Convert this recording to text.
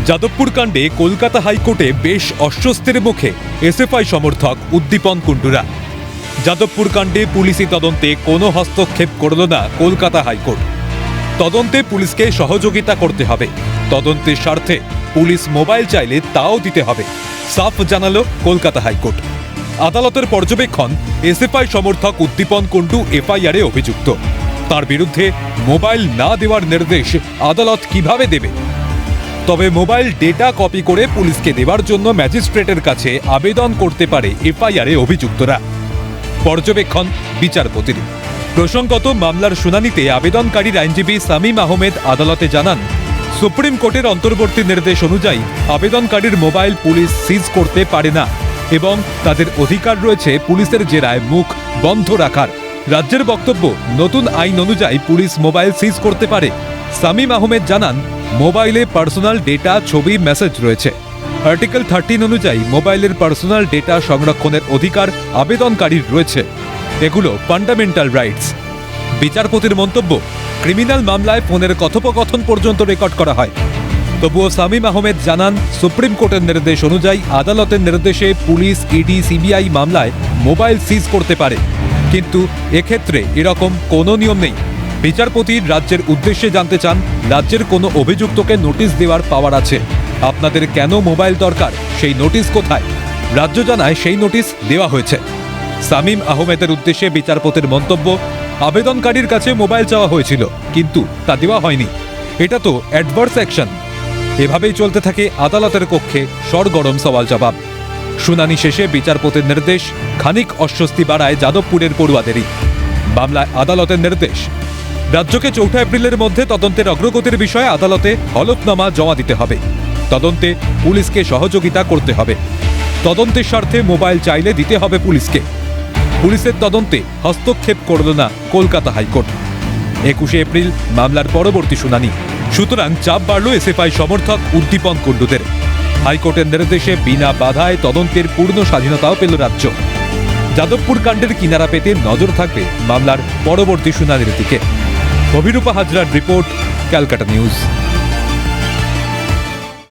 যাদবপুর কাণ্ডে কলকাতা হাইকোর্টে বেশ অস্বস্তির মুখে এসএফআই সমর্থক উদ্দীপন কুণ্ডুরা। যাদবপুর কাণ্ডে পুলিশি তদন্তে কোনো হস্তক্ষেপ করল না কলকাতা হাইকোর্ট। তদন্তে পুলিশকে সহযোগিতা করতে হবে, তদন্তের স্বার্থে পুলিশ মোবাইল চাইলে তাও দিতে হবে, সাফ জানালো কলকাতা হাইকোর্ট। আদালতের পর্যবেক্ষণ, এসএফআই সমর্থক উদ্দীপন কুণ্ডু এফআইআরে অভিযুক্ত। তার বিরুদ্ধে মোবাইল না দেওয়ার নির্দেশ আদালত কিভাবে দেবে? তবে মোবাইল ডেটা কপি করে পুলিশকে দেওয়ার জন্য ম্যাজিস্ট্রেটের কাছে আবেদন করতে পারে এফআইআরে অভিযুক্তরা। পর্যবেক্ষণ বিচারপতির। প্রসঙ্গত, মামলার শুনানিতে আবেদনকারীর আইনজীবী শামীম আহমেদ আদালতে জানান, সুপ্রিম কোর্টের অন্তর্বর্তী নির্দেশ অনুযায়ী আবেদনকারীর মোবাইল পুলিশ সিজ করতে পারে না এবং তাদের অধিকার রয়েছে পুলিশের জেরায় মুখ বন্ধ রাখার। রাজ্যের বক্তব্য, নতুন আইন অনুযায়ী পুলিশ মোবাইল সিজ করতে পারে। শামীম আহমেদ জানান, মোবাইলে পার্সোনাল ডেটা, ছবি, মেসেজ রয়েছে। আর্টিকেল 13 অনুযায়ী মোবাইলের পার্সোনাল ডেটা সংরক্ষণের অধিকার আবেদনকারীর রয়েছে। এগুলো ফান্ডামেন্টাল রাইটস। বিচারপতির মন্তব্য, ক্রিমিনাল মামলায় ফোনের কথোপকথন পর্যন্ত রেকর্ড করা হয়। তবুও শামীম আহমেদ জানান, সুপ্রিম কোর্টের নির্দেশ অনুযায়ী আদালতের নির্দেশে পুলিশ, ইডি, সিবিআই মামলায় মোবাইল সিজ করতে পারে, কিন্তু এক্ষেত্রে এরকম কোনো নিয়ম নেই। বিচারপতি রাজ্যের উদ্দেশ্যে জানতে চান, রাজ্যের কোনো অভিযুক্তকে নোটিশ দেওয়ার পাওয়ার আছে। আপনাদের কেন মোবাইল দরকার, সেই নোটিশ কোথায়? রাজ্য জানায় সেই নোটিশ দেওয়া হয়েছে। শামীম আহমেদের উদ্দেশ্যে বিচারপতির মন্তব্য, আবেদনকারীর কাছে মোবাইল চাওয়া হয়েছিল, কিন্তু তা দেওয়া হয়নি। এটা তো অ্যাডভার্স অ্যাকশন। এভাবেই চলতে থাকে আদালতের কক্ষে সরগরম সওয়াল জবাব। শুনানি শেষে বিচারপতির নির্দেশ খানিক অস্বস্তি বাড়ায় যাদবপুরের পড়ুয়াদেরই। মামলায় আদালতের নির্দেশ, রাজ্যকে 4 এপ্রিলের মধ্যে তদন্তের অগ্রগতির বিষয়ে আদালতে হলফনামা জমা দিতে হবে। তদন্তে পুলিশকে সহযোগিতা করতে হবে। তদন্তের স্বার্থে মোবাইল চাইলে দিতে হবে পুলিশকে। পুলিশের তদন্তে হস্তক্ষেপ করল না কলকাতা হাইকোর্ট। 21 এপ্রিল মামলার পরবর্তী শুনানি। সুতরাং চাপ বাড়ল এসএফআই সমর্থক উদ্দীপন কুণ্ডুদের। হাইকোর্টের নির্দেশে বিনা বাধায় তদন্তের পূর্ণ স্বাধীনতাও পেল রাজ্য। যাদবপুর কাণ্ডের কিনারা পেতে নজর থাকবে মামলার পরবর্তী শুনানির দিকে। অভিরূপা হাজরার রিপোর্ট, ক্যালকাটা নিউজ।